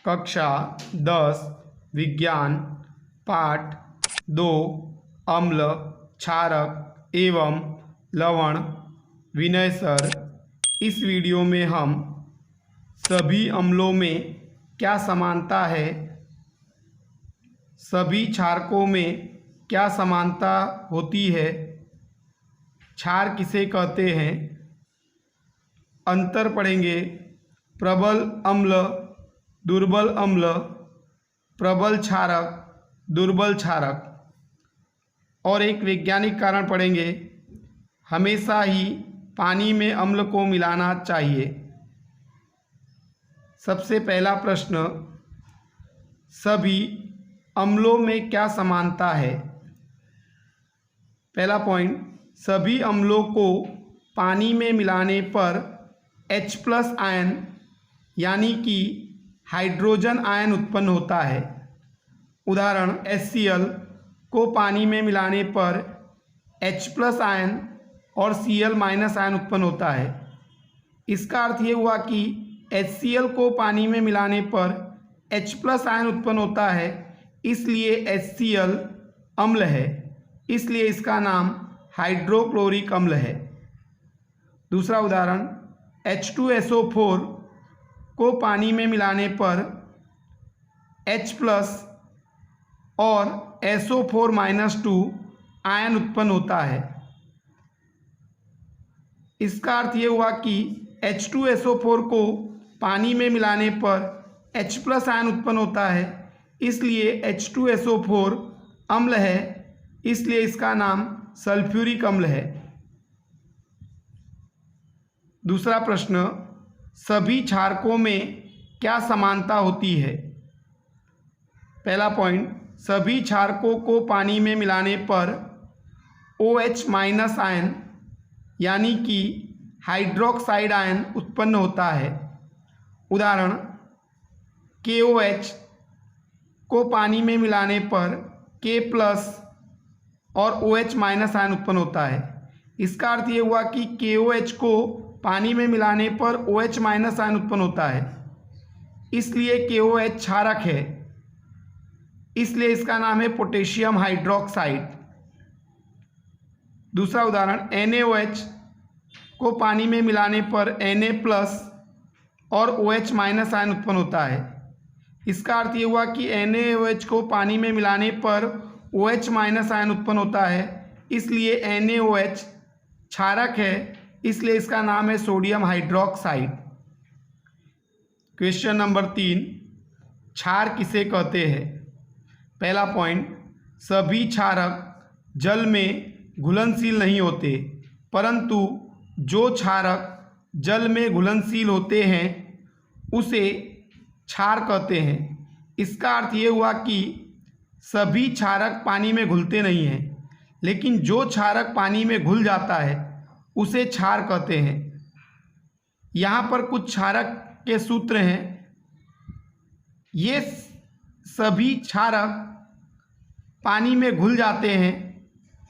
कक्षा 10 विज्ञान पाठ 2 अम्ल क्षारक एवं लवण। विनय सर। इस वीडियो में हम सभी अम्लों में क्या समानता है, सभी क्षारकों में क्या समानता होती है, क्षार किसे कहते हैं, अंतर पढ़ेंगे। प्रबल अम्ल, दुर्बल अम्ल, प्रबल क्षारक, दुर्बल क्षारक। और एक वैज्ञानिक कारण पढ़ेंगे। हमेशा ही पानी में अम्ल को मिलाना चाहिए। सबसे पहला प्रश्न, सभी अम्लों में क्या समानता है। पहला पॉइंट, सभी अम्लों को पानी में मिलाने पर H+ आयन यानी कि हाइड्रोजन आयन उत्पन्न होता है। उदाहरण, HCl को पानी में मिलाने पर H+ आयन और Cl- आयन उत्पन्न होता है। इसका अर्थ ये हुआ कि HCl को पानी में मिलाने पर H+ आयन उत्पन्न होता है, इसलिए HCl अम्ल है, इसलिए इसका नाम हाइड्रोक्लोरिक अम्ल है। दूसरा उदाहरण, H2SO4 को पानी में मिलाने पर H+ और SO4- आयन उत्पन्न होता है। इसका अर्थ ये हुआ कि H2SO4 को पानी में मिलाने पर H+ आयन उत्पन्न होता है, इसलिए H2SO4 अम्ल है, इसलिए इसका नाम सल्फ्यूरिक अम्ल है। दूसरा प्रश्न, सभी क्षारकों में क्या समानता होती है। पहला पॉइंट, सभी क्षारकों को पानी में मिलाने पर OH- आयन यानी कि हाइड्रोक्साइड आयन उत्पन्न होता है। उदाहरण, KOH को पानी में मिलाने पर K+ और OH- आयन उत्पन्न होता है। इसका अर्थ ये हुआ कि KOH को पानी में मिलाने पर OH- आयन उत्पन्न होता है, इसलिए KOH क्षारक है, इसलिए इसका नाम है पोटेशियम हाइड्रोक्साइड। दूसरा उदाहरण, NaOH को पानी में मिलाने पर Na+ और OH- आयन उत्पन्न होता है। इसका अर्थ ये हुआ कि NaOH को पानी में मिलाने पर OH- आयन उत्पन्न होता है, इसलिए NaOH क्षारक है, इसलिए इसका नाम है सोडियम हाइड्रोक्साइड। क्वेश्चन नंबर 3, क्षार किसे कहते हैं। पहला पॉइंट, सभी क्षारक जल में घुलनशील नहीं होते, परंतु जो क्षारक जल में घुलनशील होते हैं उसे क्षार कहते हैं। इसका अर्थ ये हुआ कि सभी क्षारक पानी में घुलते नहीं हैं, लेकिन जो क्षारक पानी में घुल जाता है उसे क्षार कहते हैं। यहाँ पर कुछ क्षारक के सूत्र हैं। ये सभी क्षारक पानी में घुल जाते हैं,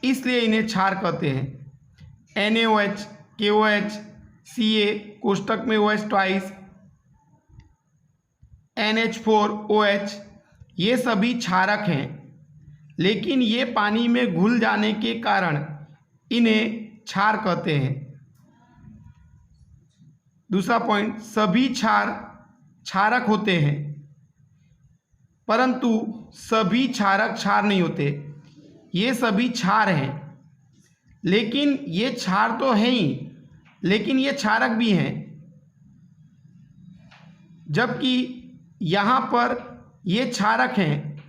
इसलिए इन्हें क्षार कहते हैं। NaOH, KOH, Ca कोष्टक में OH ट्वाइस, NH4OH, ये सभी क्षारक हैं, लेकिन ये पानी में घुल जाने के कारण इन्हें क्षार कहते हैं। दूसरा पॉइंट, सभी क्षार क्षारक होते हैं, परंतु सभी क्षारक क्षार नहीं होते। ये सभी क्षार हैं, लेकिन ये क्षार तो हैं ही, लेकिन ये क्षारक भी हैं। जबकि यहाँ पर ये क्षारक हैं,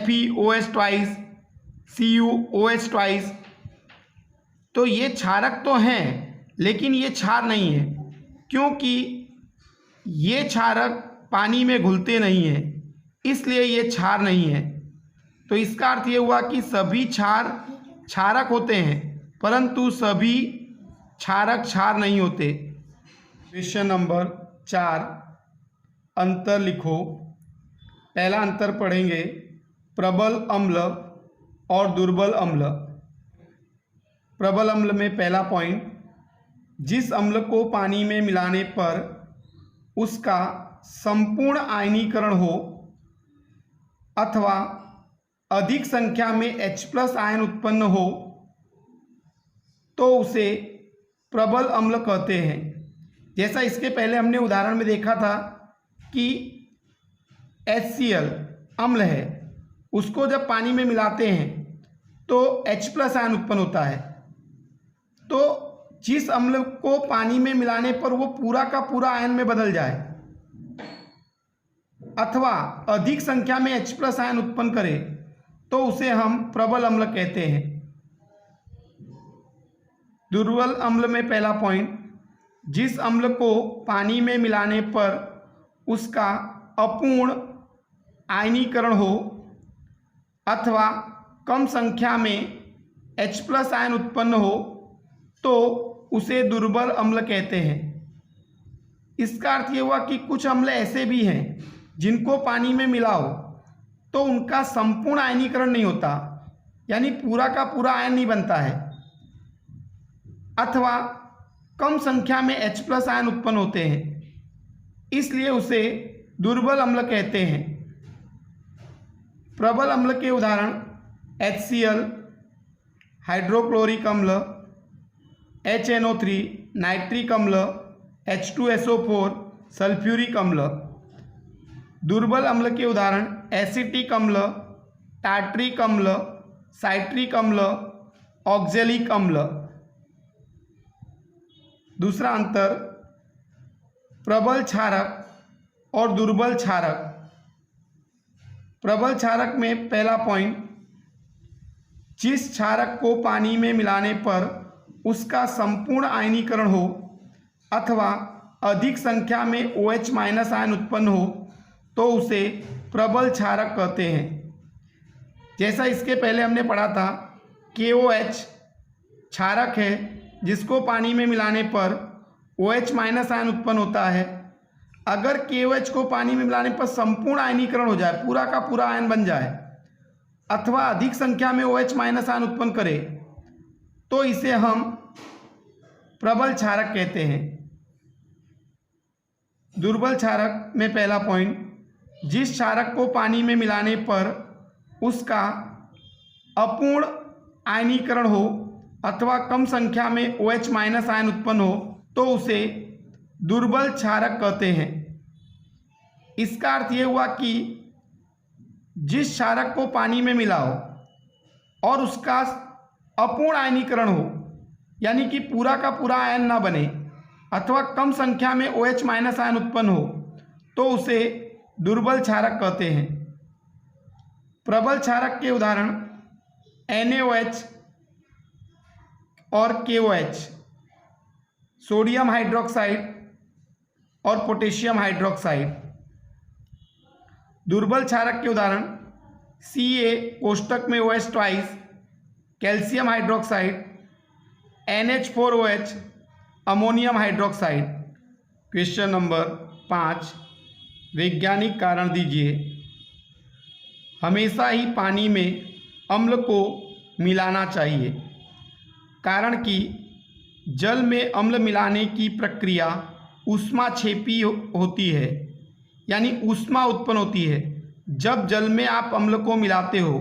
FeOH ट्वाइस, CuOH ट्वाइस, तो ये क्षारक तो हैं, लेकिन ये क्षार नहीं है, क्योंकि ये क्षारक पानी में घुलते नहीं हैं, इसलिए ये क्षार नहीं है। तो इसका अर्थ ये हुआ कि सभी क्षार क्षारक होते हैं, परंतु सभी क्षारक क्षार नहीं होते। क्वेश्चन नंबर 4, अंतर लिखो। पहला अंतर पढ़ेंगे, प्रबल अम्ल और दुर्बल अम्ल। प्रबल अम्ल में पहला पॉइंट, जिस अम्ल को पानी में मिलाने पर उसका संपूर्ण आयनीकरण हो अथवा अधिक संख्या में H+ आयन उत्पन्न हो तो उसे प्रबल अम्ल कहते हैं। जैसा इसके पहले हमने उदाहरण में देखा था कि HCl अम्ल है, उसको जब पानी में मिलाते हैं तो H+ आयन उत्पन्न होता है। तो जिस अम्ल को पानी में मिलाने पर वो पूरा का पूरा आयन में बदल जाए अथवा अधिक संख्या में H+ आयन उत्पन्न करे तो उसे हम प्रबल अम्ल कहते हैं। दुर्बल अम्ल में पहला पॉइंट, जिस अम्ल को पानी में मिलाने पर उसका अपूर्ण आयनीकरण हो अथवा कम संख्या में H+ आयन उत्पन्न हो तो उसे दुर्बल अम्ल कहते हैं। इसका अर्थ ये हुआ कि कुछ अम्ल ऐसे भी हैं जिनको पानी में मिलाओ तो उनका संपूर्ण आयनीकरण नहीं होता, यानी पूरा का पूरा आयन नहीं बनता है, अथवा कम संख्या में H+ आयन उत्पन्न होते हैं, इसलिए उसे दुर्बल अम्ल कहते हैं। प्रबल अम्ल के उदाहरण HCl, हाइड्रोक्लोरिक अम्ल, HNO3, नाइट्रिक अम्ल, H2SO4, सल्फ्यूरिक अम्ल। दुर्बल अम्ल के उदाहरण एसिटिक अम्ल, टार्ट्रिक अम्ल, साइट्रिक अम्ल, ऑक्जेलिक अम्ल। दूसरा अंतर, प्रबल क्षारक और दुर्बल क्षारक। प्रबल क्षारक में पहला पॉइंट, जिस क्षारक को पानी में मिलाने पर उसका संपूर्ण आयनीकरण हो अथवा अधिक संख्या में OH- आयन उत्पन्न हो तो उसे प्रबल क्षारक कहते हैं। जैसा इसके पहले हमने पढ़ा था, KOH क्षारक है जिसको पानी में मिलाने पर OH- आयन उत्पन्न होता है। अगर KOH को पानी में मिलाने पर संपूर्ण आयनीकरण हो जाए, पूरा का पूरा आयन बन जाए अथवा अधिक संख्या में OH- आयन उत्पन्न करे तो इसे हम प्रबल क्षारक कहते हैं। दुर्बल क्षारक में पहला पॉइंट, जिस क्षारक को पानी में मिलाने पर उसका अपूर्ण आयनीकरण हो अथवा कम संख्या में OH- आयन उत्पन्न हो तो उसे दुर्बल क्षारक कहते हैं। इसका अर्थ ये हुआ कि जिस क्षारक को पानी में मिलाओ और उसका अपूर्ण आयनीकरण हो, यानी कि पूरा का पूरा आयन ना बने अथवा कम संख्या में OH- आयन उत्पन्न हो तो उसे दुर्बल क्षारक कहते हैं। प्रबल क्षारक के उदाहरण NaOH और KOH, सोडियम हाइड्रोक्साइड और पोटेशियम हाइड्रोक्साइड। दुर्बल क्षारक के उदाहरण Ca कोष्टक में OH2, calcium hydroxide, NH4OH, ammonium hydroxide. Question number 5, वैज्ञानिक कारण दीजिए। हमेशा ही पानी में अम्ल को मिलाना चाहिए, कारण कि जल में अम्ल मिलाने की प्रक्रिया ऊष्माक्षेपी होती है, यानी ऊष्मा उत्पन्न होती है। जब जल में आप अम्ल को मिलाते हो,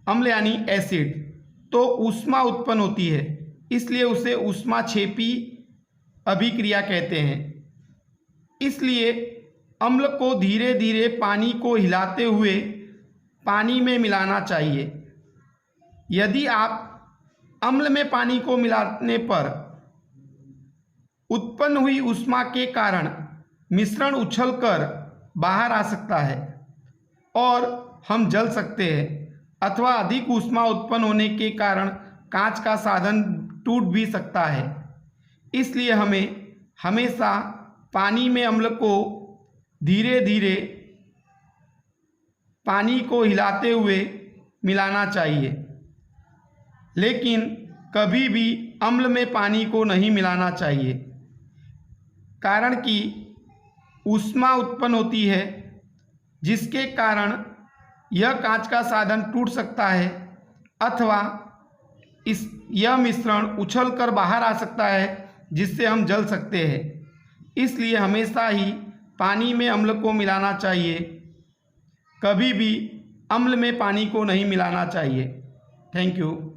अम्ल यानी एसिड, तो ऊष्मा उत्पन्न होती है, इसलिए उसे ऊष्माक्षेपी अभिक्रिया कहते हैं। इसलिए अम्ल को धीरे धीरे पानी को हिलाते हुए पानी में मिलाना चाहिए। यदि आप अम्ल में पानी को मिलाने पर उत्पन्न हुई ऊष्मा के कारण मिश्रण उछलकर बाहर आ सकता है और हम जल सकते हैं, अथवा अधिक ऊष्मा उत्पन्न होने के कारण कांच का साधन टूट भी सकता है। इसलिए हमें हमेशा पानी में अम्ल को धीरे धीरे पानी को हिलाते हुए मिलाना चाहिए, लेकिन कभी भी अम्ल में पानी को नहीं मिलाना चाहिए, कारण कि ऊष्मा उत्पन्न होती है जिसके कारण यह कांच का साधन टूट सकता है अथवा यह मिश्रण उछलकर बाहर आ सकता है जिससे हम जल सकते हैं। इसलिए हमेशा ही पानी में अम्ल को मिलाना चाहिए, कभी भी अम्ल में पानी को नहीं मिलाना चाहिए। Thank you.